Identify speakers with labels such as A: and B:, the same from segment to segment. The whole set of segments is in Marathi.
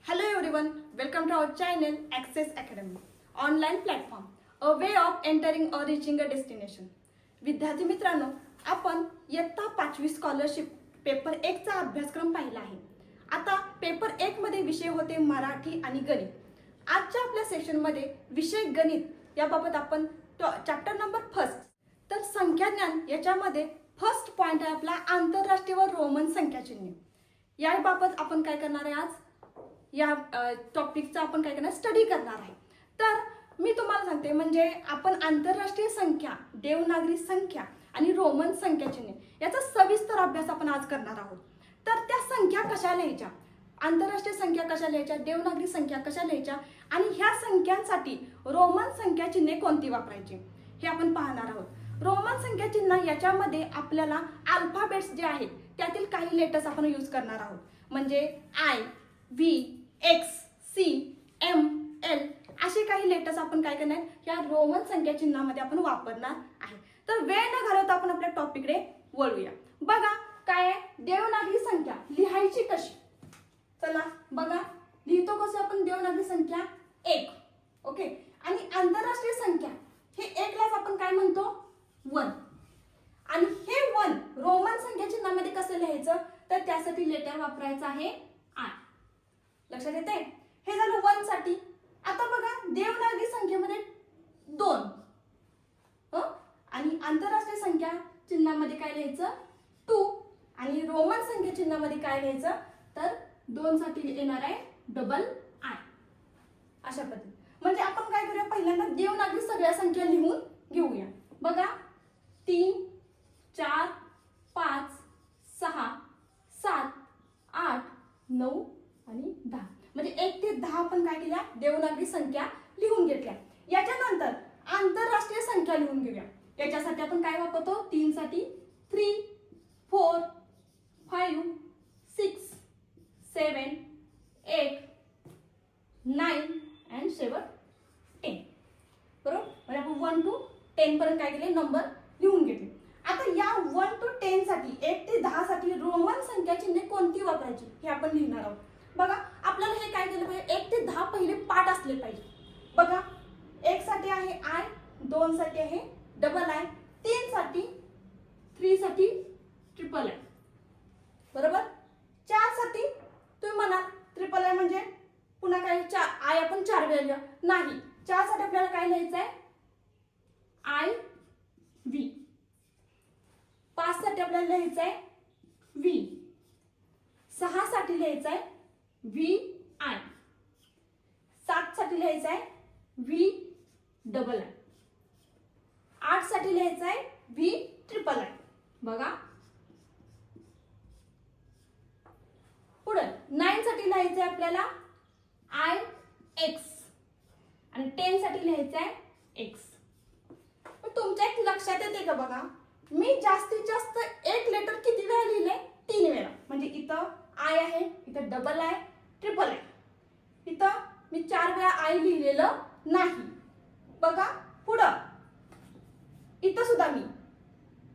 A: Hello everyone, welcome to our channel Access Academy, online platform, a way of entering or reaching a destination. विद्यार्थी मित्रांनो, आपण इयत्ता 5वी स्कॉलरशिप पेपर 1 चा अभ्यासक्रम पाहिला आहे. आता पेपर 1 मध्ये विषय होते मराठी आणि गणित. आजच्या आपल्या सेशन मध्ये विषय गणित याबाबत आपण चॅप्टर नंबर 1 तर संख्याज्ञान याच्यामध्ये फर्स्ट पॉइंट आहे आपला आंतरराष्ट्रीय व रोमन संख्याचिन्हे. याबाबत आपण काय करणार आहे आज या टॉपिकचा आपण काय करणार स्टडी करणार आहे. तर मी तुम्हाला सांगते म्हणजे आपण आंतरराष्ट्रीय संख्या, देवनागरी संख्या आणि रोमन संख्याचिन्हे याचा सविस्तर अभ्यास आपण आज करणार आहोत. तर त्या संख्या कशा लिहायच्या, आंतरराष्ट्रीय संख्या कशा लिहायच्या, देवनागरी संख्या कशा लिहायच्या आणि ह्या संख्यांसाठी रोमन संख्याचिन्हे कोणती वापरायची हे आपण पाहणार आहोत. रोमन संख्याचिन्ह याच्यामध्ये आपल्याला अल्फाबेट्स जे आहेत त्यातील काही लेटर्स आपण यूज करणार आहोत. म्हणजे I, V, X, C, M, L असे काही लेटर्स आपण काय करणार या रोमन संख्या चिन्हामध्ये आपण वापरणार आहे. तर वेळ न घालवता आपण आपल्या टॉपिककडे वळूया. बघा काय आहे, देवनागरी संख्या लिहायची कशी. चला बघा, लिहितो कसं आपण देवनागरी संख्या 1. ओके, आणि आंतरराष्ट्रीय संख्या हे 1 लाच आपण काय म्हणतो 1. आणि हे 1 रोमन संख्या चिन्हामध्ये कसं लिहायचं तर त्यासाठी लेटर वापरायचं आहे आय. लक्षात येते, हे झालं 1 साठी. आता बघा देवनागरी संख्येमध्ये 2 आणि आंतरराष्ट्रीय संख्या चिन्हामध्ये काय लिहायचं 2 आणि रोमन संख्या चिन्हामध्ये काय लिहायचं तर 2 साठी येणार आहे डबल आय. अशा पद्धतीने म्हणजे आपण काय करूया पहिल्यांदा देवनागरी सगळ्या संख्या लिहून घेऊया. बघा 3, 4, 5, 6, 7, 8, 9 आणि 10 म्हणजे 1 ते 10 आपण काय केल्या देवनागरी संख्या लिहून घेतल्या. याच्यानंतर आंतरराष्ट्रीय संख्या लिहून घेऊया. याच्यासाठी आपण काय वापरतो 3 साठी 3, 4, 5, 6, 7, 8, 9 and 7, 10. बरोबर, म्हणजे आपण 1 to 10 पर्यंत काय केले नंबर लिहून घेतले. आता या 1 to 10 साठी 1 ते 10 साठी रोमन संख्या चिन्हे कोणती वापरायची हे आपण लिहिणार आहोत. बघा आपल्याला हे काय केलं पाहिजे 1 ते 10 पहिले पाठ असले पाहिजे. बघा 1 साठी आहे आय, 2 साठी आहे डबल आय, 3 साठी 3 साठी ट्रिपल आय. बरोबर, 4 साठी तुम्ही म्हणा ट्रिपल आय म्हणजे पुन्हा काय आय आपण 4 वेळा लिहा नाही. 4 साठी आपल्याला काय लिहायचं आहे आय व्ही. 5 साठी आपल्याला लिहायचं आहे व्ही. 6 साठी लिहायचं आहे व्ही आय. 7 साठी लिहायचं आहे व्ही डबल आय. 8 साठी लिहायचं आहे व्ही ट्रिपल आय. बघा पुढे 9 साठी लिहायचं आहे आपल्याला आय एक्स आणि 10 साठी लिहायचं आहे एक्स. तुमच्या एक लक्षात येते का बघा मी जास्तीत जास्त एक लेटर किती वेळा लिहिले 3 वेळा. म्हणजे इथं आय आहे, इथं डबल आय, ट्रिपल आय. इथं मी 4 वेळा आय लिहिलेलं नाही. बघा पुढं इथं सुद्धा मी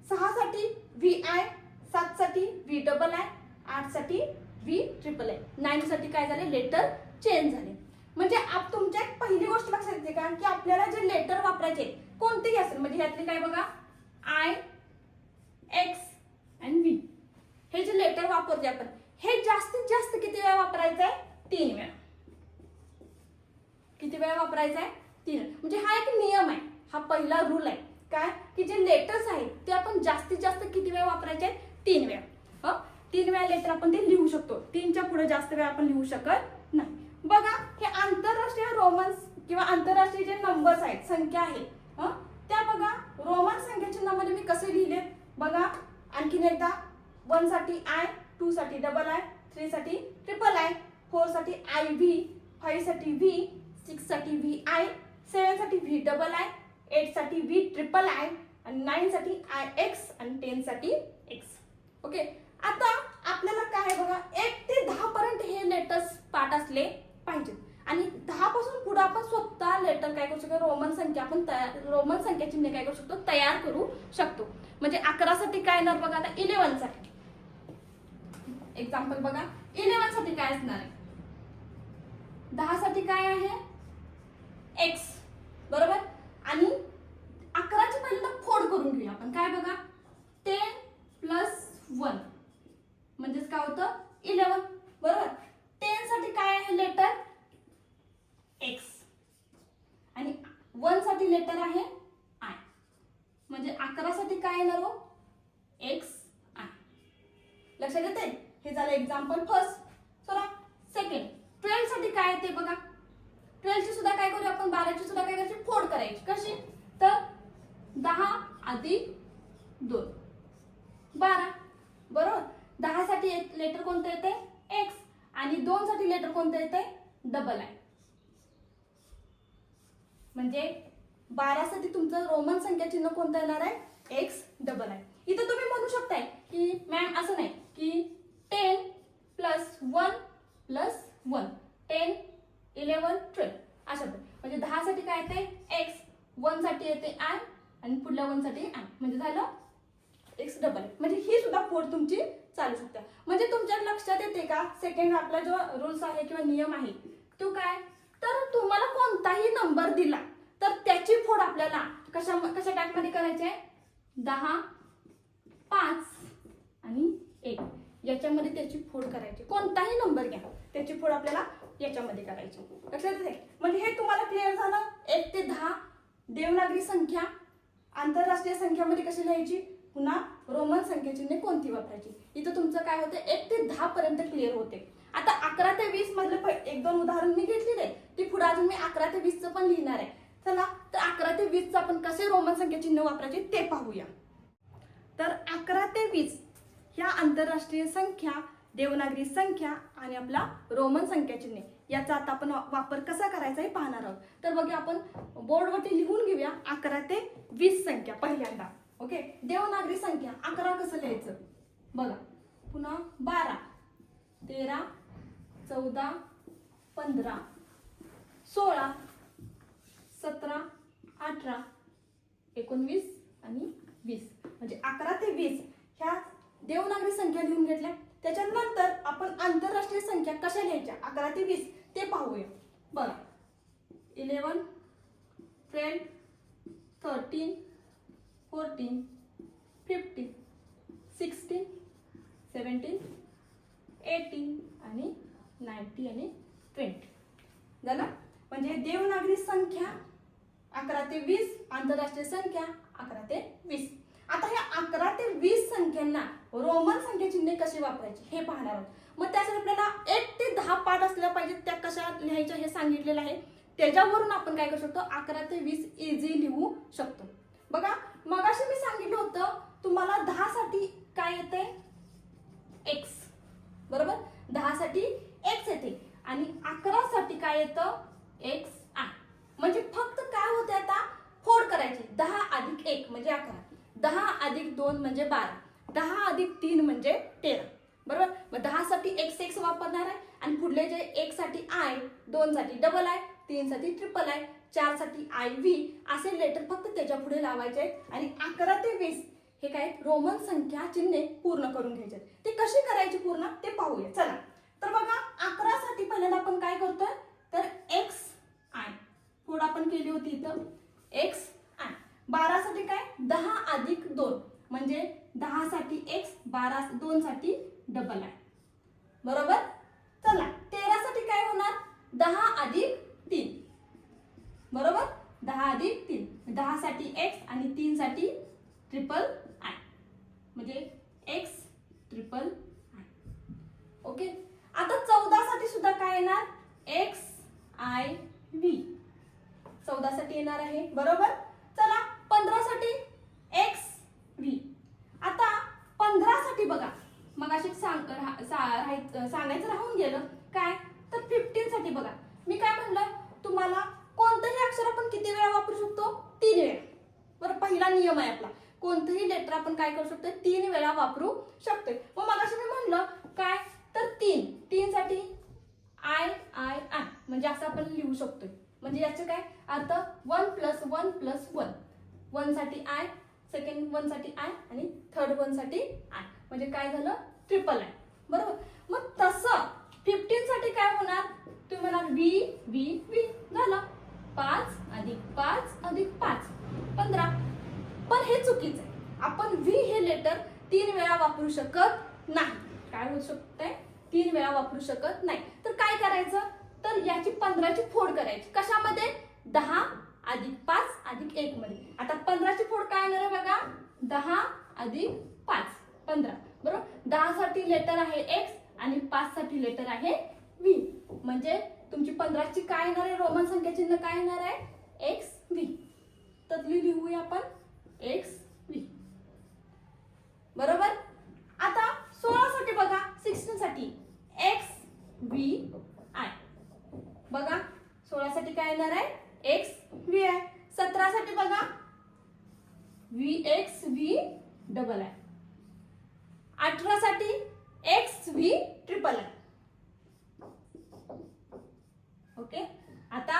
A: 6 साठी व्ही आय, 7 साठी व्ही डबल आय, 8 साठी व्ही ट्रिपल आय, 9 साठी काय झाले लेटर चेंज झाले. म्हणजे तुमच्या एक पहिली गोष्ट लक्षात येते का की आपल्याला जे लेटर वापरायचे कोणतेही असेल म्हणजे ह्यातले काय बघा आय, एक्स आणि व्ही हे जे लेटर वापरते आपण हे जास्तीत जास्त किती वेळा वापरायचं आहे 3 वेळा. किती वेळा वापरायचं आहे 3. म्हणजे हा एक नियम आहे, हा पहिला रूल आहे काय की जे लेटर्स आहेत ते आपण जास्तीत जास्त किती वेळा वापरायचे आहेत 3 वेळा. 3 वेळा लेटर आपण ते लिहू शकतो. 3च्या पुढे जास्त वेळा आपण लिहू शकत नाही. बघा हे आंतरराष्ट्रीय रोमन्स किंवा आंतरराष्ट्रीय जे नंबर्स आहेत संख्या आहेत त्या बघा रोमन संख्या चिन्हामध्ये मी कसे लिहिले बघा आणखीन एकदा 1 साठी आय, 2 साठी डबल आय, 3 साठी ट्रिपल आय, 4 साठी आय व्ही, 5 साठी व्ही, 6 साठी व्ही आय, 7 साठी व्ही डबल आय, 8 साठी व्ही ट्रिपल आय आणि 9 साठी आय एक्स आणि 10 साठी एक्स. ओके, आता आपल्याला काय बघा 1 ते 10 पर्यंत हे लेटर्स पाठ असले पाहिजेत आणि 10 पासून पुढे आपण स्वतः लेटर काय करू शकतो रोमन संख्या आपण रोमन संख्या चिन्ह काय करू शकतो तयार करू शकतो. म्हणजे 11 साठी काय येणार बघा आता 11 साठी एक्झाम्पल बघा 11 साठी काय असणार आहे 10 साठी काय आहे x, बरोबर. आणि 11ची पहिल्यांदा फोड करून घेऊया आपण. काय बघा 10 प्लस 1 म्हणजेच काय होतं 11, बरोबर. 10 साठी काय आहे लेटर x आणि 1 साठी लेटर आहे i, म्हणजे 11 साठी काय येणार हो x i. लक्षात येते. हे झालं एक्झाम्पल फर्स्ट. चला सेकंड 12 साठी काय आहे ते बघा. 12 ची सुद्धा काय करूया आपण, 12 ची सुद्धा काय करायची फोड करायची. कशी तर 10 अधिक 2 12, बरोबर. 10 साठी लेटर कोणतं येते x आणि 2 साठी लेटर कोणतं येते डबल आहे. म्हणजे 12 साठी तुमचं रोमन संख्या चिन्ह कोणतं येणार आहे x डबल आहे. इथं तुम्ही म्हणू शकताय की मॅम असं नाही की 10 प्लस 1 प्लस 1 10 11 12 अशा. म्हणजे 10 साठी काय येते x, 1 साठी येते i आणि पुढल्या 1 साठी i, म्हणजे झालं x डबल. म्हणजे ही सुद्धा फोड तुमची चालू शकते. म्हणजे तुमच्या लक्षात येते का सेकंड आपला जो रूल्स आहे किंवा नियम आहे तो काय, तर तुम्हाला कोणताही नंबर दिला तर त्याची फोड आपल्याला कशा टाईपमध्ये करायची आहे 10 5 आणि 1 याच्यामध्ये त्याची फोड करायची. कोणताही नंबर घ्या त्याची फोड आपल्याला याच्यामध्ये करायची. लक्षात येते. म्हणजे हे तुम्हाला क्लिअर झालं. 1 ते 10 देवनागरी संख्या आंतरराष्ट्रीय संख्यामध्ये कशी लिहायची, पुन्हा रोमन संख्या चिन्हे कोणती वापरायची. इथं तुमचं काय होते 1 ते 10 पर्यंत क्लिअर होते. आता 11 ते 20 मधलं 1-2 उदाहरण मी घेतलेले, ती पुढे अजून मी 11 ते 20 चं पण लिहिणार आहे. चला तर 11 ते 20 चं आपण कसे रोमन संख्या चिन्ह वापरायचे ते पाहूया. तर 11 ते 20 ह्या आंतरराष्ट्रीय संख्या, देवनागरी संख्या आणि आपला रोमन संख्या चिन्हे याचा आता आपण वापर कसा करायचा हे पाहणार आहोत. तर बघा आपण बोर्डवरती लिहून घेऊया 11 ते 20 संख्या पहिल्यांदा. ओके, देवनागरी संख्या 11 कसं लिहायचं बघा. पुन्हा 12 13 14 15 16 17 18 19 आणि 20. म्हणजे 11 ते 20 ह्या देवनागरी संख्या लिहून घेतल्या. त्याच्यानंतर आपण आंतरराष्ट्रीय संख्या कशा लिहायच्या 11 ते 20 ते पाहूया. बघा 11 12 13 14 15 16 17 18 आणि 19 आणि 20 झालं. म्हणजे देवनागरी संख्या 11 ते 20, आंतरराष्ट्रीय संख्या 11 ते 20. आता ह्या 11 ते 20 संख्यांना रोमन संख्या चिन्हे कशी वापरायची हे पाहणार आहोत. मग त्यासाठी आपल्याला 1 ते 10 पाठ असल्या पाहिजेत, त्या कशा लिहायच्या हे सांगितलेलं आहे. त्याच्यावरून आपण काय करू शकतो 11 ते 20 इझी लिहू शकतो. बघा मगाशी मी सांगितलं होतं तुम्हाला 10 साठी काय येते x, बरोबर. 10 साठी x येते आणि 11 साठी काय येतं x i. म्हणजे फक्त काय होते आता फोड करायची. 10 अधिक 1 म्हणजे 11, 10 अधिक 2 म्हणजे 12, 10 अधिक 3 म्हणजे 13, बरोबर. मग 10 साठी x वापरणार आहे आणि पुढले जे 1 साठी i, 2 साठी डबल i, 3 साठी ट्रिपल i, 4 साठी IV असे लेटर फक्त त्याच्या पुढे लावायचे आहेत. आणि 11 ते 20 हे काय रोमन संख्या चिन्हे पूर्ण करून घ्यायचे. ते कशी करायची पूर्ण ते पाहूया. चला तर बघा 11 साठी पहिल्यांदा आपण काय करतोय तर x i फोड आपण केली होती इथं x i. 12 साठी काय 10 अधिक 2 म्हणजे 10 साठी x, 12 2 साठी डबल i, बरोबर. चला 13 साठी काय होणार 10 अधिक 3, बरोबर. 10 अधिक 3 10 साठी x आणि 3 साठी ट्रिपल i म्हणजे x ट्रिपल i. ओके. आता 14 साठी सुद्धा काय येणार x i v 14 साठी येणार आहे, बरोबर. चला 15 साठी x v. आता 15 साठी बघा मग अशी सांगायचं राहून गेलं काय तर 15 साठी बघा मी काय म्हणलं तुम्हाला कोणतंही अक्षर आपण किती वेळा वापरू शकतो 3 वेळा, बरं. पहिला नियम आहे आपला कोणतंही लेटर आपण काय करू शकतो 3 वेळा वापरू शकतोय. मग मगाशी मी म्हणलं काय तर 3 साठी i i i म्हणजे असं आपण लिहू शकतोय. म्हणजे याचं काय अर्थ 1 + 1 + 1, 1 साठी i, सेकंड 1 साठी i आणि थर्ड 1 साठी i म्हणजे काय झालं ट्रिपल i, बरोबर. मग तसं 15 साठी काय होणार, तुम्ही म्हणाल व्ही व्ही व्ही झालं, 5 अधिक 5 अधिक 5 15. पण हे चुकीचं आहे. आपण व्ही हे लेटर 3 वेळा वापरू शकत नाही. काय होऊ शकतंय, 3 वेळा वापरू शकत नाही. तर काय करायचं, तर याची 15 ची फोड करायची. कशामध्ये, 10 अधिक 5 अधिक 1 मध्ये. आता 15 ची फोड काय येणार आहे बघा, 10 अधिक 5 15 बरोबर. 10 साठी लेटर आहे x आणि 5 साठी लेटर आहे v. म्हणजे तुमची 15 ची काय येणार आहे, रोमन संख्या चिन्ह काय येणार आहे, x v. तर लिहूया आपण x v बरोबर. आता 16 साठी बघा, 16 साठी x v i बघा. 16 साठी काय येणार आहे, x v i. 17 साठी बघा v x v double i. 18 साठी x v triple i. Okay. आता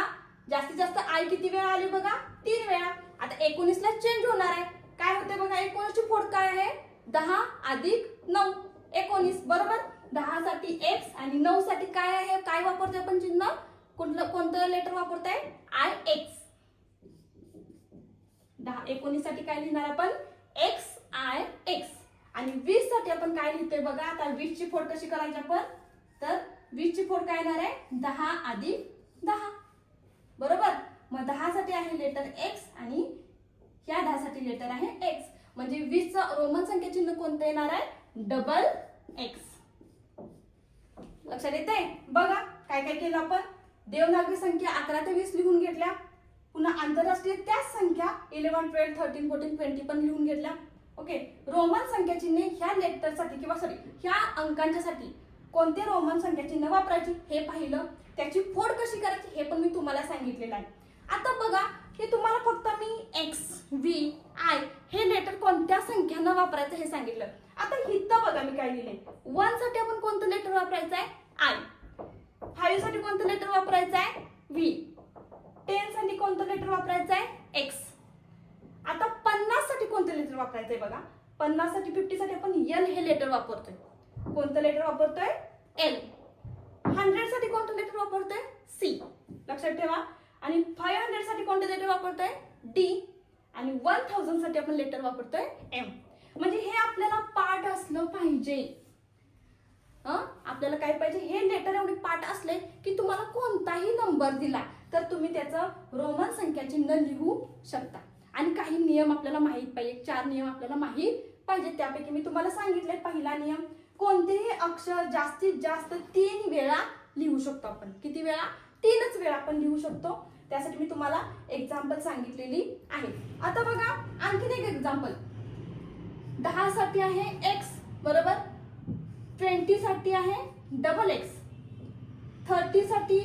A: जास्तीत जास्त i किती वेळा आली बघा, 3 वेळा. आता 19 ला चेंज होणार आहे. काय होते बघा, 19 ची फोड काय आहे, 10 अधिक 9 19 बरोबर. 10 साठी x आणि 9 साठी काय आहे, काय वापरतोय आपण चिन्ह, कोणतं लेटर वापरताय, आय एक्स. 19 साठी काय लिहिणार आपण, x i x. आणि 20 साठी आपण काय लिहितोय बघा. आता 20 ची फोड कशी करायची आपण, तर 20 ची फोड काय येणार आहे, 10 अधिक 10 बरोबर. मग 10 साठी आहे लेटर x आणि या 10 साठी लेटर आहे x. म्हणजे 20 चं रोमन संख्या चिन्ह कोणतं येणार आहे, डबल x. लक्षात येते बघा. काय काय केलं आपण, देवनागरी संख्या 11 ते 20 लिहून घेतल्या. पुन्हा आंतरराष्ट्रीय त्याच संख्या 11 12 13 14 20 पण लिहून घेतल्या. ओके. रोमन संख्या चिन्हे ह्या लेटरसाठी किंवा सॉरी ह्या अंकांच्यासाठी कोणते रोमन संख्या चिन्ह वापरायची हे पाहिलं. त्याची फोड कशी करायची हे पण मी तुम्हाला सांगितलेलं आहे. आता बघा, हे तुम्हाला फक्त मी x v i हे लेटर कोणत्या संख्यानं वापरायचं हे सांगितलं. आता इथं बघा मी काय लिहिलंय, 1 साठी आपण कोणतं लेटर वापरायचं आहे, i. 5 साठी कोणतं लेटर वापरायचं आहे, v. 10 साठी कोणतं लेटर वापरायचं आहे, x. आता 50 साठी कोणतं लेटर वापरायचंय बघा. 50 साठी 50 साठी आपण l हे लेटर वापरतोय. कोणतं लेटर वापरतोय, l. 100 साठी कोणतं लेटर वापरतोय, c. लक्षात ठेवा. आणि 500 साठी कोणतं लेटर वापरतोय, d. आणि 1000 साठी आपण लेटर वापरतोय m. म्हणजे हे आपल्याला पाठ असलं पाहिजे. आपल्याला काय पाहिजे, हे लेटर एवढे पाठ असले की तुम्हाला कोणताही नंबर दिला तर तुम्ही त्याचं रोमन संख्या चिन्ह लिहू शकता. आणि काही नियम आपल्याला माहित पाहिजे, 4 नियम आपल्याला माहित पाहिजे. त्यापैकी मी तुम्हाला सांगितले. पहिला नियम, कोणतेही अक्षर जास्तीत जास्त 3 वेळा लिहू शकतो आपण. किती वेळा, 3च वेळा आपण लिहू शकतो. त्यासाठी मी तुम्हाला एक्झाम्पल सांगितलेली आहे. आता बघा आणखीन एक एक्झाम्पल. 10 साठी आहे x बरोबर. 20 साठी आहे डबल x. 30 साठी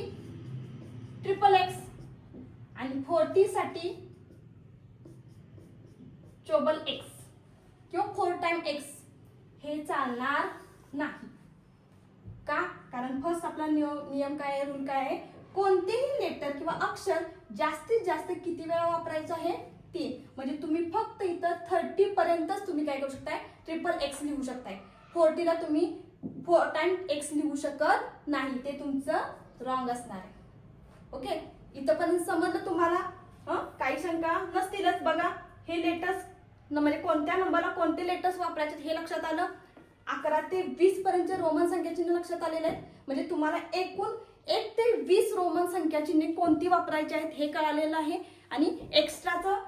A: ट्रिपल x आणि 40 साठी चोबल x किंवा 4 टाइम x. हे चालणार नाही. का, कारण फर्स्ट आपला नियम काय आहे, रूल काय आहे, कोणतेही लेटर किंवा अक्षर जास्तीत जास्त किती वेळा वापरायचं आहे, 3. म्हणजे तुम्ही फक्त इथं 30 पर्यंतच तुम्ही काय करू शकताय, ट्रिपल x लिहू शकताय. 40 ला तुम्ही 4 टाइम x लिहू शकत नाही. ते तुमचं रॉंग असणार आहे. ओके. इथं पण समजलं तुम्हाला, काही शंका नसतीलच. बघा हे लेटर्स म्हणजे कोणत्या नंबरला कोणते लेटर्स वापरायचे हे लक्षात आलं. 11 ते 20 पर्यंत रोमन संख्या चिन्ह लक्षात आलेले आहेत. म्हणजे तुम्हाला एकूण 1 ते 20 रोमन संख्या चिन्हे कोणती वापरायची आहेत हे कळालेलं आहे. आणि एक्स्ट्राचं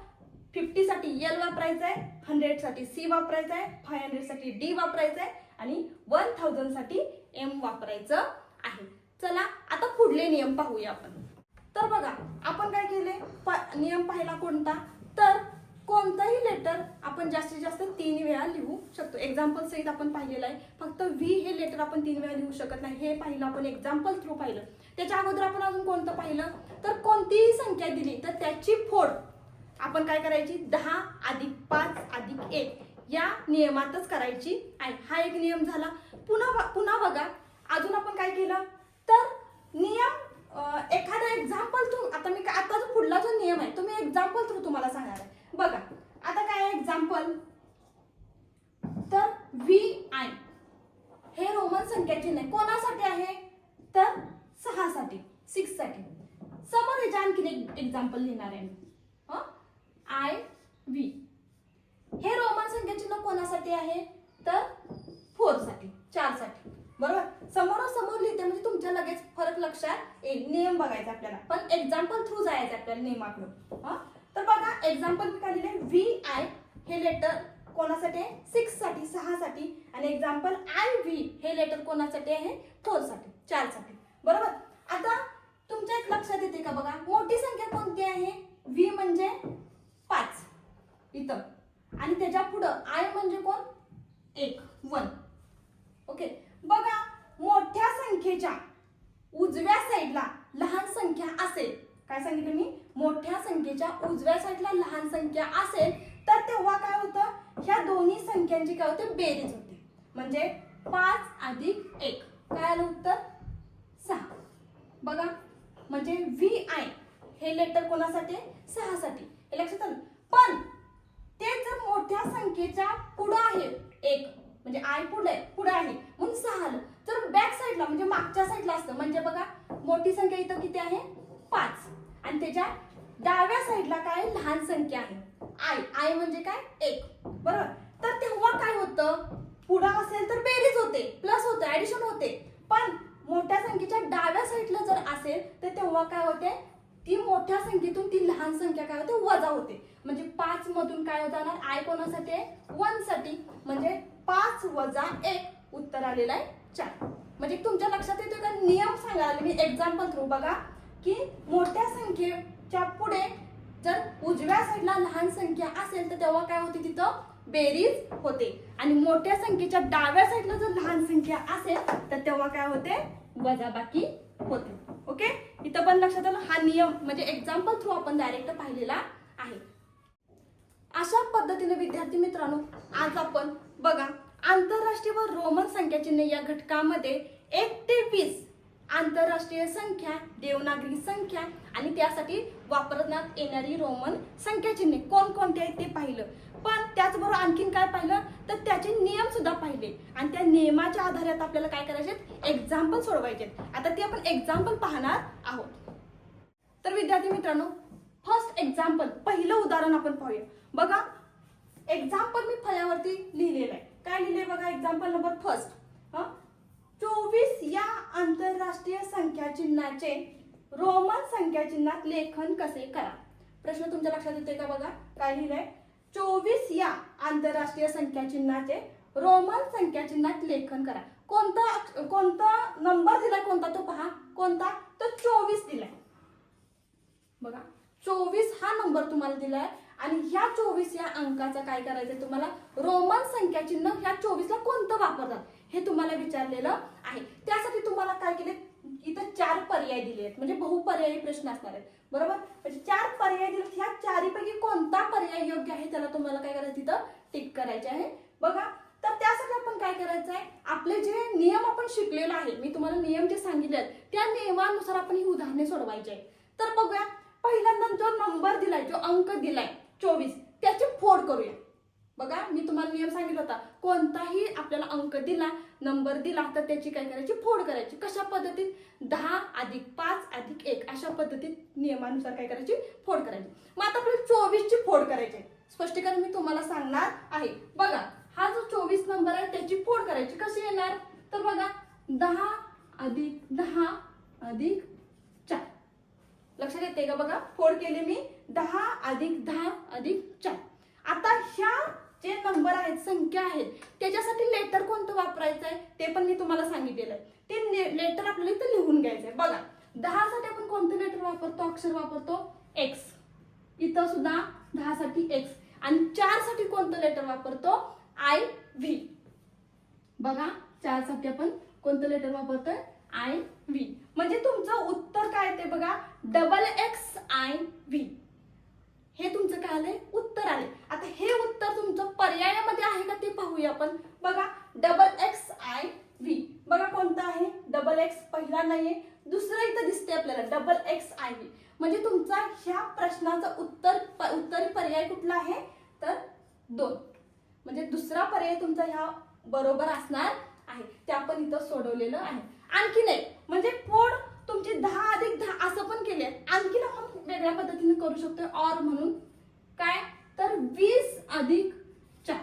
A: 50 साठी एल वापरायचं आहे, 100 साठी सी वापरायचं आहे, 500 साठी डी वापरायचं आहे आणि 1000 साठी एम वापरायचं आहे. चला आता पुढले नियम पाहूया आपण. तर बघा आपण काय केले, नियम पाहिला कोणता, तर कोणताही लेटर आपण जास्तीत जास्त 3 वेळा लिहू शकतो. एक्झाम्पल सहित आपण पाहिलेलं आहे. फक्त व्ही हे लेटर आपण 3 वेळा लिहू शकत नाही. हे पाहिलं आपण, एक्झाम्पल थ्रू पाहिलं. त्याच्या अगोदर आपण अजून कोणतं पाहिलं, तर कोणतीही संख्या दिली तर त्याची फोड आपण काय करायची, 10 अधिक 5 अधिक 1 या नियमातच करायची आहे. हा एक नियम झाला. पुन्हा बघा अजून आपण काय केलं, तर नियम एखादा एक्झाम्पल थ्रू. आता मी आता जो पुढला जो नियम आहे तो मी एक्झाम्पल थ्रू तुम्हाला सांगणार आहे. बघा आता काय आहे एक्झाम्पल, तर व्ही आय हे रोमन संख्या चिन्ह कोणासाठी आहे, 6 साठी. समोर ह्याच्या आणखीन एक एक्झाम्पल लिहिणार आहे मी. IV हे रोमन संख्या चिन्ह कोणासाठी आहे तर 4 साठी, 4 साठी. बरोबर, समोरासमोर लिहिते म्हणजे तुमच्या लगेच फरक लक्षात येईल. नियम बघायचा आपल्याला, पण एक्झाम्पल थ्रू जायचं आपल्याला नियमाकडे. तर बघा एक्झाम्पल मी काय लिहिले, VI हे लेटर कोणासाठी आहे 6 साठी, 6 साठी. आणि एक्झाम्पल IV हे लेटर कोणासाठी आहे 4 साठी, 4 साठी. बरोबर, आता तुमच्या एक लक्षात येते का बघा, मोठी संख्या कोणती आहे, V म्हणजे 5 इथं, आणि त्याच्या पुढं I म्हणजे कोण 1. ओके, बघा मोठ्या संख्येच्या उजव्या साईडला लहान संख्या असेल, काय सांगितलं मी, मोठ्या संख्येच्या उजव्या साईडला लहान संख्या असेल तर तेव्हा काय होतं, ह्या दोन्ही संख्यांची काय होते बेरीज होते. म्हणजे 5 अधिक 1 काय आलं उत्तर 6. बघा म्हणजे VI हे लेटर कोणासाठी 6 साठी, हे लक्षात आलं. पण ते जर मोठ्या संख्येच्या पुढे आहे 1 म्हणजे I पुढे आहे म्हणून 6 आलं. तर बॅक साईडला म्हणजे मागच्या साईडला असतं, म्हणजे बघा मोठी संख्या इथं किती आहे 5 आणि त्याच्या डाव्या साईडला काय लहान संख्या आहे I म्हणजे काय 1. बरोबर, तर तेव्हा काय होतं, पुढे असेल तर बेरीज होते, प्लस होते, ऍडिशन होते. पण मोठ्या संख्येच्या डाव्या साईडला जर असेल तर तेव्हा काय होते, ती मोठ्या संख्येतून ती लहान संख्या काय होते वजा होते. म्हणजे 5 मधून काय जाणार I कोणासाठी आहे 1 साठी, म्हणजे 5 वजा 1 उत्तर आलेलं आहे 4. म्हणजे तुमच्या लक्षात येतो का नियम सांगायला मी एक्झाम्पल थ्रू. बघा की मोठ्या संख्येच्या पुढे जर उजव्या साईडला लहान संख्या असेल तर तेव्हा काय होते तिथं बेरीज होते, आणि मोठ्या संख्येच्या डाव्या साईडला जर लहान संख्या असेल तर तेव्हा काय होते वजाबाकी होते. ओके, इथं पण लक्षात आलं, हा नियम म्हणजे एक्झाम्पल थ्रू आपण डायरेक्ट पाहिलेला आहे. अशा पद्धतीने विद्यार्थी मित्रांनो आज आपण बघा आंतरराष्ट्रीय व रोमन संख्या चिन्ह या घटकामध्ये 1 ते 20 आंतरराष्ट्रीय संख्या, देवनागरी संख्या आणि त्यासाठी वापरण्यात येणारी रोमन संख्या चिन्हे कोणकोणते आहेत ते पाहिलं. पण त्याचबरोबर आणखीन काय पाहिलं तर त्याचे नियम सुद्धा पाहिले, आणि त्या नियमाच्या आधारात आपल्याला काय करायचे एक्झाम्पल सोडवायचे. आता ते आपण एक्झाम्पल पाहणार आहोत. तर विद्यार्थी मित्रांनो फर्स्ट एक्झाम्पल, पहिलं उदाहरण आपण पाहूया. बघा एक्झाम्पल मी फळ्यावरती लिहिलेलं आहे. काय लिहिले बघा, एक्झाम्पल नंबर फर्स्ट, 24 या आंतरराष्ट्रीय संख्या चिन्हाचे रोमन संख्या चिन्हात लेखन कसे करा. प्रश्न तुमच्या लक्षात येते का बघा, काय लिहिलंय, 24 या आंतरराष्ट्रीय संख्या चिन्हाचे रोमन संख्या चिन्हात लेखन करा. कोणता नंबर दिलाय, कोणता तो पहा, कोणता तो 24 दिलाय. बघा 24 हा नंबर तुम्हाला दिलाय, आणि ह्या 24 या अंकाचा काय करायचंय तुम्हाला, रोमन संख्या चिन्ह ह्या 24 ला कोणतं वापरतात हे तुम्हाला विचारलेलं आहे. त्यासाठी तुम्हाला काय केले, इथं 4 पर्याय दिले आहेत, म्हणजे बहुपर्यायी प्रश्न असणार आहेत. बरोबर, म्हणजे 4 पर्याय दिले, ह्या 4 पैकी कोणता पर्याय योग्य आहे त्याला तुम्हाला काय करायचं तिथं टिक करायचे आहे. बघा, तर त्यासाठी आपण काय करायचं आहे, आपले जे नियम आपण शिकलेलो आहे, मी तुम्हाला नियम जे सांगितले त्या नियमानुसार आपण ही उदाहरणे सोडवायची आहे. तर बघूया, पहिल्यांदा जो नंबर दिलाय, जो अंक दिलाय 24, त्याची फोड करूया. बघा मी तुम्हाला नियम सांगितला होता, कोणताही आपल्याला अंक दिला, नंबर दिला तर त्याची काय करायची फोड करायची. कशा पद्धतीत, 10 अधिक 5 अधिक 1 अशा पद्धतीत नियमानुसार काय करायची फोड करायची. मग आता आपल्याला 24 ची फोड करायची. स्पष्टीकरण मी तुम्हाला सांगणार आहे. बघा हा जो 24 नंबर आहे त्याची फोड करायची, कशी येणार, तर बघा 10 अधिक 10 अधिक 4. लक्षात येते का बघा, फोड केली मी 10 अधिक 10 अधिक 4. आता ह्या जे नंबर आहेत, संख्या आहेत, त्याच्यासाठी लेटर कोणतं वापरायचं आहे ते पण मी तुम्हाला सांगितलेलं आहे. ते लेटर आपल्याला इथं लिहून घ्यायचं आहे. बघा 10 साठी आपण कोणतं लेटर वापरतो, अक्षर वापरतो X. इथं सुद्धा 10 साठी X. आणि 4 साठी कोणतं लेटर वापरतो IV. बघा 4 साठी आपण कोणतं लेटर वापरतोय IV. म्हणजे तुमचं उत्तर काय ते बघा, XXIV. हे तुमचं काय आलंय, उत्तर आले. आता हे उत्तर तुमचं पर्यायामध्ये आहे का ते पाहूया आपण. बघा XXIV. बघा कोणतं आहे, XX पहिला नाहीये, दुसरं इथं दिसते आपल्याला XXIV. म्हणजे तुमचा ह्या प्रश्नाचं उत्तरी पर्याय कुठला आहे तर 2. म्हणजे दुसरा पर्याय तुमचा ह्या बरोबर असणार आहे. ते आपण इथं सोडवलेलं आहे. आणखीन एक म्हणजे फोड तुमची 10 अधिक 10 असं पण केले. आणखीन आपण वेगळ्या पद्धतीने करू शकतो ऑर म्हणून. काय तर 20 अधिक 4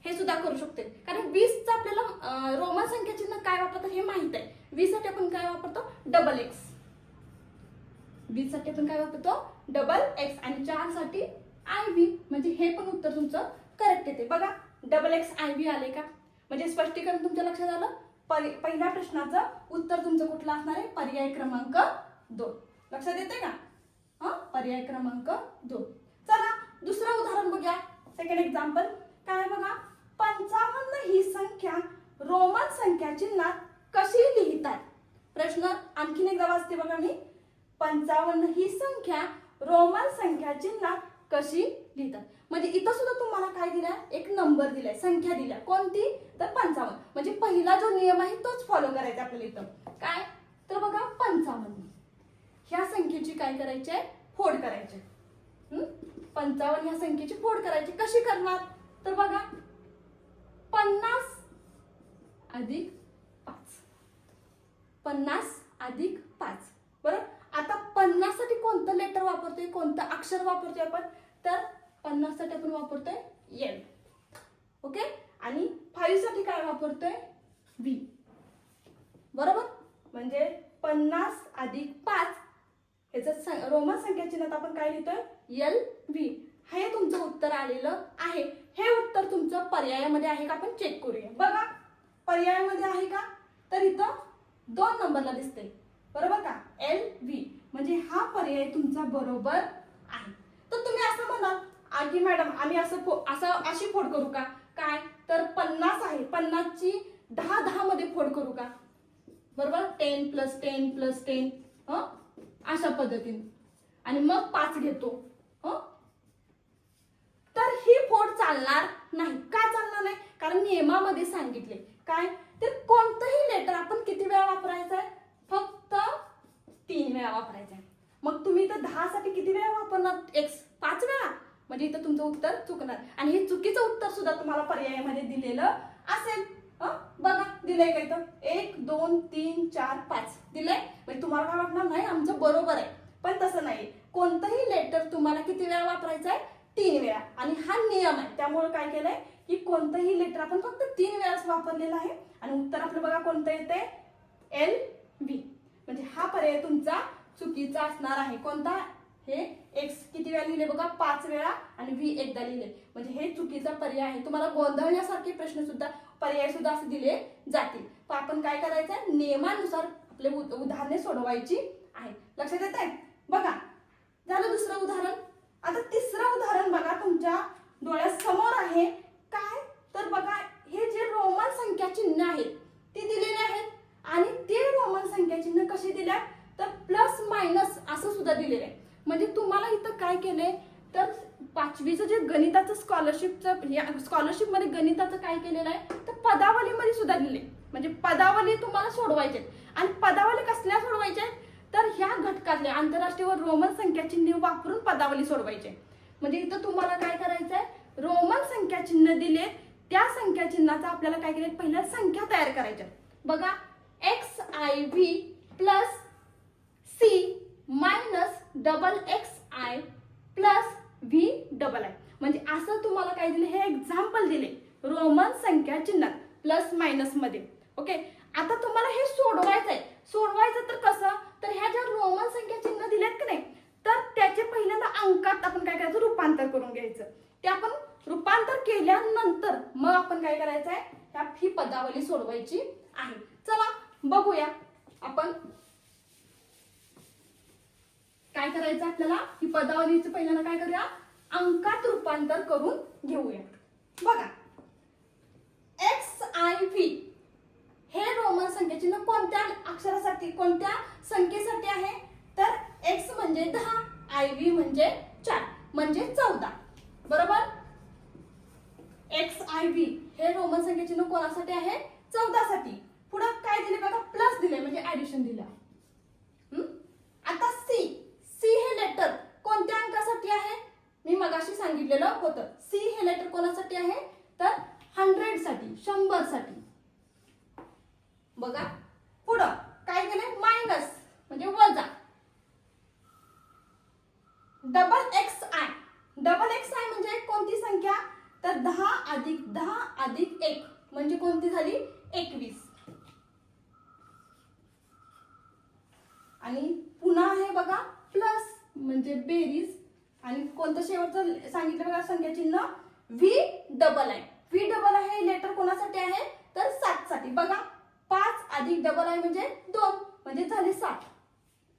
A: हे सुद्धा करू शकते. कारण 20 चा आपल्याला रोमन संख्या चिन्ह काय वापरतात हे माहित आहे. 20 साठी आपण काय वापरतो डबल एक्स. 20 साठी आपण काय वापरतो डबल एक्स आणि 4 साठी IV. म्हणजे हे पण उत्तर तुमचं करेक्ट येते. बघा डबल एक्स IV आले का. म्हणजे स्पष्टीकरण तुमच्या लक्षात आलं. पहिल्या प्रश्नाचं उत्तर तुमचं कुठलं असणार आहे पर्याय क्रमांक 2. लक्षात येते का पर्याय क्रमांक 2. चला दुसरं उदाहरण बघूया. सेकंड एक्झाम्पल काय बघा 55 ही संख्या रोमन संख्या चिन्हात कशी लिहितात. प्रश्न आणखीन एकदा वाचते बघा मी. 55 ही संख्या रोमन संख्या चिन्हात कशी लिहितात. म्हणजे इथं सुद्धा तुम्हाला काय दिलाय एक नंबर दिलाय संख्या दिल्या कोणती तर 55. म्हणजे पहिला जो नियम आहे तोच फॉलो करायचा आपल्याला इथं. काय तर बघा 55 ह्या संख्येची काय करायचे फोड करायचे. 55 ह्या संख्येची फोड करायची. कशी करणार तर बघा 50 अधिक 5. 50 अधिक 5 बरोबर. आता 50 साठी कोणतं लेटर वापरतोय कोणतं अक्षर वापरतोय आपण तर 50 साठी आपण वापरतोय L. ओके आणि 5 साठी काय वापरतोय V. बरोबर. म्हणजे 50 अधिक 5 ह्याचं रोमन संख्या चिन्हात आपण काय लिहितोय LV. हे तुमचं उत्तर आलेलं आहे. हे उत्तर तुमचं पर्यायामध्ये आहे का आपण चेक करूया. बघा पर्यायामध्ये आहे का तर इथं 2 नंबरला दिसते बरोबर का LV. म्हणजे हा पर्याय तुमचा बरोबर आहे. तर तुम्ही असं म्हणाल की मॅडम आम्ही अशी फोड करू का काय तर 50 आहे 50 ची 10 10 मध्ये फोड करू का बरोबर 10 + 10 + 10 अशा पद्धतीने आणि मग 5 घेतो. तर ही फोड चालणार नाही. का चालणार नाही कारण नियमामध्ये सांगितले काय तर कोणतंही लेटर आपण किती वेळा वापरायचं आहे फक्त 3 वेळा वापरायचं आहे. मग तुम्ही तर 10 साठी किती वेळा वापरणार x 5 वेळा. म्हणजे इथं तुमचं उत्तर चुकणार आणि हे चुकीचं उत्तर सुद्धा तुम्हाला पर्यायामध्ये दिलेलं असेल. बघा दिलंय का इथं 1 2 3 4 5 दिलंय. म्हणजे तुम्हाला काय वाटणार नाही आमचं बरोबर आहे पण तसं नाही. कोणतंही लेटर तुम्हाला किती वेळा वापरायचं आहे 3 वेळा आणि हा नियम आहे. त्यामुळे काय केलंय की कोणतंही लेटर आपण फक्त 3 वेळाच वापरलेलं आहे आणि उत्तर आपलं बघा कोणतं येते LV. म्हणजे हा पर्याय तुमचा चुकीचा असणार आहे. कोणता हे x किती वेळा लिहिले बघा 5 वेळा आणि V एकदा लिहिले. म्हणजे हे चुकीचा पर्याय आहे. तुम्हाला गोंधळण्यासारखे प्रश्न सुद्धा पर्याय सुद्धा असे दिले जातील. पण आपण काय करायचं नियमानुसार आपले उदाहरणे सोडवायची आहे. लक्षात येत आहे. बघा झालं दुसरं उदाहरण. आता तिसरं उदाहरण बघा तुमच्या डोळ्यासमोर आहे. काय तर बघा हे जे रोमन संख्या चिन्ह आहेत ती दिलेली आहेत आणि ते रोमन संख्या चिन्ह कशी दिल्या तर प्लस मायनस असं सुद्धा दिलेलं आहे. म्हणजे तुम्हाला इथं काय केलंय तर 5वीचं जे गणिताचं स्कॉलरशिप मध्ये गणिताचं काय केलेलं आहे तर पदावलीमध्ये सुद्धा दिले. म्हणजे पदावली तुम्हाला सोडवायचे आणि पदावली कसल्या सोडवायचे तर ह्या घटकातल्या आंतरराष्ट्रीय व रोमन संख्या चिन्ह वापरून पदावली सोडवायचे. म्हणजे इथं तुम्हाला काय करायचंय रोमन संख्या चिन्ह दिले त्या संख्या चिन्हाचा आपल्याला काय केलं पहिल्या संख्या तयार करायच्या. बघा XIV + C - double XI + VII. म्हणजे असं तुम्हाला काय दिले हे एक्झाम्पल दिले रोमन संख्या चिन्हात प्लस मायनस मध्ये. ओके आता तुम्हाला हे सोडवायचं तर कसं तर ह्या ज्या रोमन संख्या चिन्ह दिलेत की नाही तर त्याचे पहिल्यांदा अंकात आपण काय करायचं रूपांतर करून घ्यायचं. ते आपण रूपांतर केल्यानंतर मग आपण काय करायचं आहे ही पदावली सोडवायची आहे. चला बघूया आपण काय करायचं आपल्याला ही पदावलीचं पहिल्यांदा काय करूया अंकात रूपांतर करून घेऊया. बघा XIV हे रोमन संख्या चिन्ह कोणत्या अक्षरासाठी कोणत्या संख्येसाठी आहे तर X म्हणजे 10 IV म्हणजे 4 म्हणजे 14 बरोबर. XIV हे रोमन संख्या चिन्ह कोणासाठी आहे 14 साठी. पुढे काय दिले बघा प्लस दिले म्हणजे ऍडिशन दिलं. आता C हे लेटर कोणत्या अंकासाठी आहे मी मगाशी सांगितलेलं होतं. C हे लेटर कोणासाठी आहे तर 100 साठी 100 साठी. बघा पुढं काय केलंय मायनस झाली 21. आणि पुन्हा आहे बघा प्लस म्हणजे बेरीज, आणि कोणतं शेवटचं सांगितलं बघा संख्या चिन्ह व्ही डबल आहे. व्ही डबल आहे हे लेटर कोणासाठी आहे तर 7 साठी. बघा 5 अधिक डबल आहे म्हणजे 2 म्हणजे झाले 7.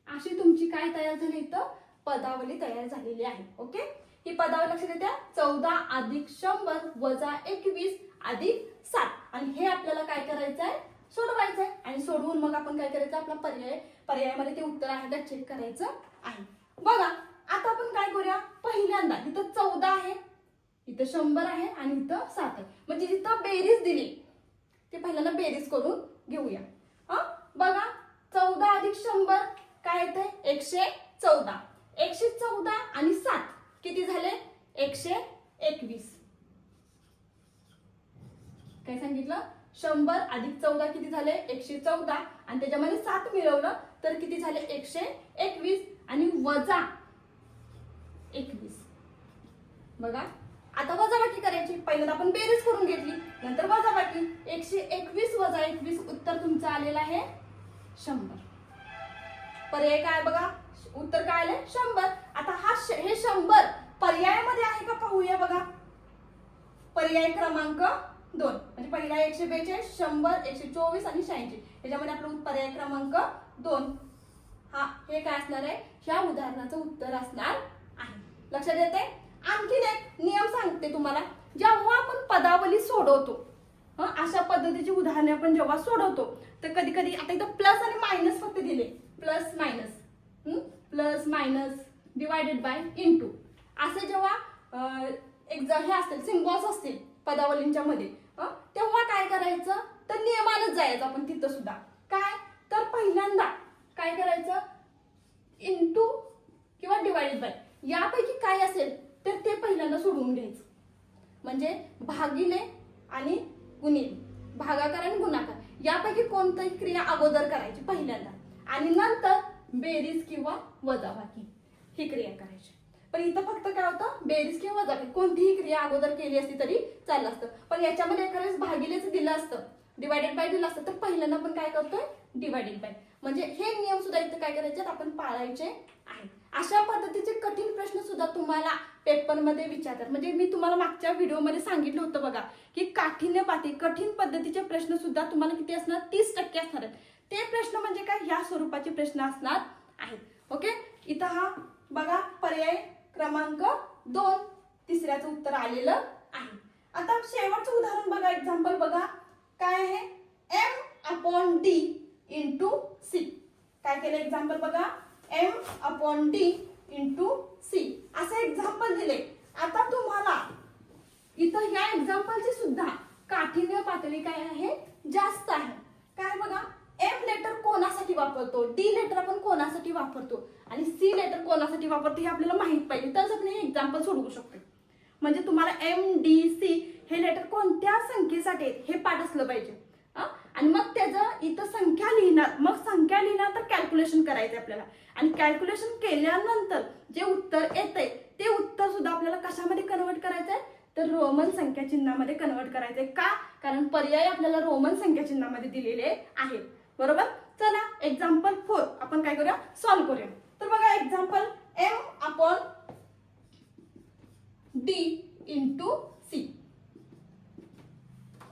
A: अशी तुमची काय तयार झाली इथं पदावली तयार झालेली आहे. ओके, ही पदावली लक्षात द्या. 14 अधिक 100 वजा 21 अधिक 7. आणि हे आपल्याला काय करायचं आहे सोडवायचं आहे. आणि सोडवून मग आपण काय करायचं आपला पर्यायामध्ये ते उत्तर आहे का चेक करायचं आहे. बघा आता आपण काय करूया, पहिल्यांदा इथं 14 आहे, इथं 100 आहे आणि इथं 7 आहे. म्हणजे जिथं बेरीज दिली ते पहिल्यांदा बेरीज करून घेऊया. बघा 14 अधिक 100 काय येते 114. 114 आणि 7 किती झाले 121. काय सांगितलं 100 अधिक 14 किती झाले 114 आणि त्याच्यामध्ये 7 मिळवलं तर किती झाले 121 आणि वजा 21. बघा आता वजाबाकी करायची. पहिल्यांदा आपण बेरीज करून घेतली नंतर वजाबाकी. 121 वजा 21 उत्तर तुमचं आलेलं आहे 100. पर्याय काय बघा उत्तर काय आले 100. आता हे 100 पर्यायामध्ये आहे का पाहूया. बघा पर्याय क्रमांक 2 म्हणजे पहिला 142 100 124 आणि 86. याच्यामध्ये आपलं पर्याय क्रमांक 2 हा हे काय असणार आहे ह्या उदाहरणाचं उत्तर असणार आहे. लक्षात येते. आणखीन एक नियम सांगते तुम्हाला. जेव्हा आपण पदावली सोडवतो अशा पद्धतीची उदाहरणे आपण जेव्हा सोडवतो तर कधी कधी आता इथं प्लस आणि मायनस फक्त दिले. Plus minus divided by into असे जेव्हा हे असतील सिम्बॉल्स असतील पदावलींच्या मध्ये तेव्हा काय करायचं तर नियमानच जायचं आपण तिथं सुद्धा. काय तर पहिल्यांदा काय करायचं इंटू किंवा डिवायडेड बाय यापैकी काय असेल तर ते पहिल्यांदा सोडवून घ्यायचं. म्हणजे भागिले आणि गुणिले भागाकार आणि गुणाकार यापैकी कोणतीही क्रिया अगोदर करायची पहिल्यांदा आणि नंतर बेरीज किंवा वजाबाकी ही क्रिया करायची. पण इथं फक्त काय होतं बेरीज किंवा वजाबाकी कोणतीही क्रिया अगोदर केली असती तरी चाललं असतं. पण याच्यामध्ये एखाद्या वेळेस भागिलेच दिलं असतं डिवायडेड बाय दिलं असतं तर पहिल्यांदा आपण काय करतोय डिवायडेड बाय. म्हणजे हे नियम सुद्धा इथं काय करायचे आपण पाळायचे आहेत. अशा पद्धतीचे कठीण प्रश्न सुद्धा तुम्हाला पेपरमध्ये विचारतात. म्हणजे मी तुम्हाला मागच्या व्हिडिओमध्ये सांगितलं होतं बघा की काठिण्यपाती कठीण पद्धतीचे प्रश्न सुद्धा तुम्हाला किती असणार 30% असणार आहेत. ते प्रश्न म्हणजे काय ह्या स्वरूपाचे प्रश्न असणार आहेत. ओके, इथं हा बघा पर्याय क्रमांक 2 तिसऱ्याचं उत्तर आलेलं आहे. आता शेवटचं उदाहरण बघा एक्झाम्पल बघा काय आहे m/d इंटू सी. काय केलं एक्झाम्पल बघा m/d इंटू सी असं एक्झाम्पल दिले. आता तुम्हाला इथं ह्या एक्झाम्पलची सुद्धा काठिण्य पातळी काय आहे जास्त आहे. काय बघा एम लेटर कोणासाठी वापरतो डी लेटर आपण कोणासाठी वापरतो आणि सी लेटर कोणासाठी वापरतो हे आपल्याला माहित पाहिजे तरच आपण हे एक्झाम्पल सोडवू शकतो. म्हणजे तुम्हाला MDC हे लेटर कोणत्या संख्येसाठी हे पाठ असलं पाहिजे. आणि मग त्याचं इथं संख्या लिहिणार मग संख्या लिहिणार तर कॅल्क्युलेशन करायचं आपल्याला आणि कॅल्क्युलेशन केल्यानंतर जे उत्तर येतंय ते उत्तर सुद्धा आपल्याला कशामध्ये कन्वर्ट करायचंय तर रोमन संख्या चिन्हामध्ये कन्वर्ट करायचंय. का कारण पर्याय आपल्याला रोमन संख्या चिन्हामध्ये दिलेले आहेत. बरोबर. चला एक्झाम्पल 4 आपण काय करूया सॉल्व्ह करूया. तर बघा example m/d into C.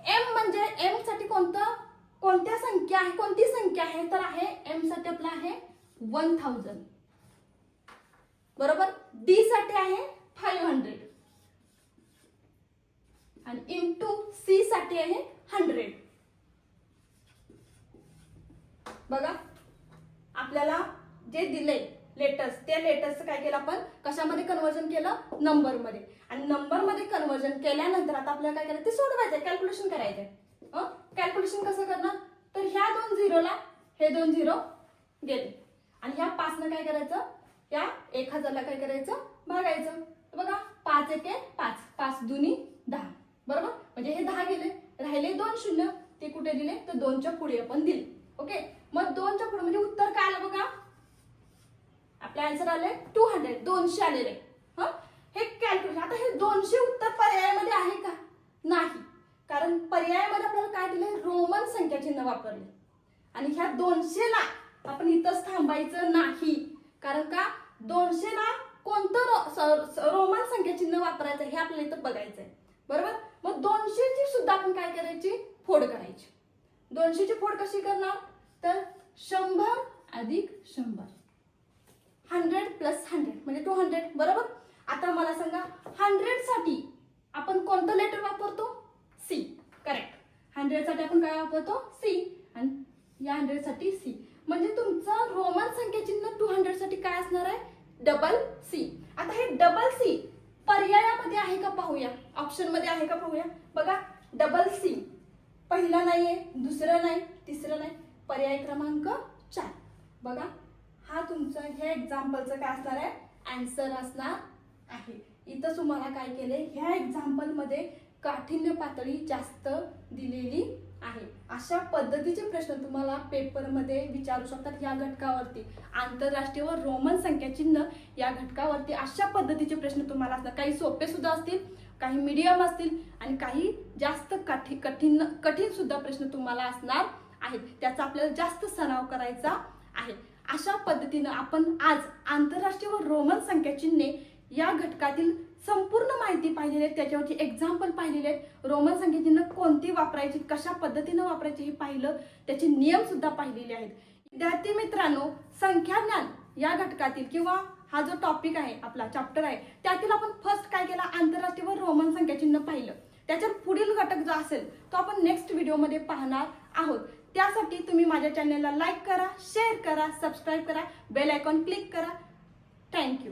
A: m म्हणजे m साठी कोणत्या संख्या आहे कोणती संख्या आहे तर आहे m साठी आपला आहे 1000 बरोबर. d साठी आहे 500 आणि इंटू सी साठी आहे 100. बघा आपल्याला जे दिले लेटर्स त्या लेटर्सचं काय केलं आपण कशामध्ये कन्वर्जन केलं नंबर मध्ये आणि नंबर मध्ये कन्वर्जन केल्यानंतर आता आपल्याला काय करायचं ते सोडवायचंय कॅल्क्युलेशन करायचंय. कॅल्क्युलेशन कसं करणार तर ह्या 2 झिरोला हे 2 झिरो गेले आणि ह्या 5 न काय करायचं या 1000 ला काय करायचं भागायचं. बघा 5 1 5 5 दुनी 10 बरोबर. म्हणजे हे 10 गेले राहिले 2 शून्य ते कुठे दिले तर 2 च्या पुढे आपण दिले. ओके मग 2 च्या पुढे म्हणजे उत्तर काय आलं बघा आपले आन्सर आले 200 200 आलेले. हे कॅल्क्युलेशन आता हे 200 उत्तर पर्यायामध्ये आहे का नाही कारण पर्यायामध्ये आपल्याला काय दिलंय, रोमन संख्या चिन्ह वापरले. आणि ह्या 200ला आपण इथंच थांबायचं नाही, कारण का 200ला कोणतं रोमन संख्या चिन्ह वापरायचं हे आपल्याला इथं बघायचंय. बरोबर. मग 200ची सुद्धा आपण काय करायची, फोड करायची. 200ची फोड कशी करणार, तर 100 अधिक 100, 100 प्लस 100 म्हणजे 200. बरोबर. आता मला सांगा 100 साठी आपण कोणतं लेटर वापरतो, सी. करेक्ट. 100 साठी आपण काय वापरतो, सी. आणि या 100 साठी सी. म्हणजे तुमचं रोमन संख्या चिन्ह 200 साठी काय असणार आहे, डबल सी. आता हे डबल सी पर्यायामध्ये आहे का पाहूया, ऑप्शन मध्ये आहे का पाहूया. बघा डबल सी पहिला नाहीये, दुसरं नाही, तिसरं नाही, पर्याय क्रमांक 4. बघा हा तुमचा ह्या एक्झाम्पलचं काय असणार आहे, आन्सर असणार आहे. इथं तुम्हाला काय केले, ह्या एक्झाम्पल मध्ये काठिण्य पातळी जास्त दिलेली आहे. अशा पद्धतीचे प्रश्न तुम्हाला पेपरमध्ये विचारू शकतात या घटकावरती. आंतरराष्ट्रीय व रोमन संख्या चिन्ह या घटकावरती अशा पद्धतीचे प्रश्न तुम्हाला असतात. काही सोपे सुद्धा असतील, काही मीडियम असतील आणि काही जास्त कठीण सुद्धा प्रश्न तुम्हाला असणार आहेत. त्याचा आपल्याला जास्त सराव करायचा आहे. अशा पद्धतीनं आपण आज आंतरराष्ट्रीय व रोमन संख्या चिन्हे या घटकातील संपूर्ण माहिती पाहिलेली आहे, त्याच्यावरची एक्झाम्पल पाहिलेले आहेत. रोमन संख्या चिन्ह कोणती वापरायची, कशा पद्धतीनं वापरायची हे पाहिलं, त्याचे नियम सुद्धा पाहिलेले आहेत. विद्यार्थी मित्रांनो, संख्याज्ञान या घटकातील किंवा हा जो टॉपिक आहे आपला चॅप्टर आहे त्यातील आपण फर्स्ट काय केला, आंतरराष्ट्रीय व रोमन संख्या चिन्ह पाहिलं. त्याच्यात पुढील घटक जो असेल तो आपण नेक्स्ट व्हिडिओमध्ये पाहणार आहोत. त्यासाठी तुम्ही माझ्या चॅनलला लाईक करा, शेअर करा, सबस्क्राईब करा, बेल आयकॉन क्लिक करा. थँक्यू.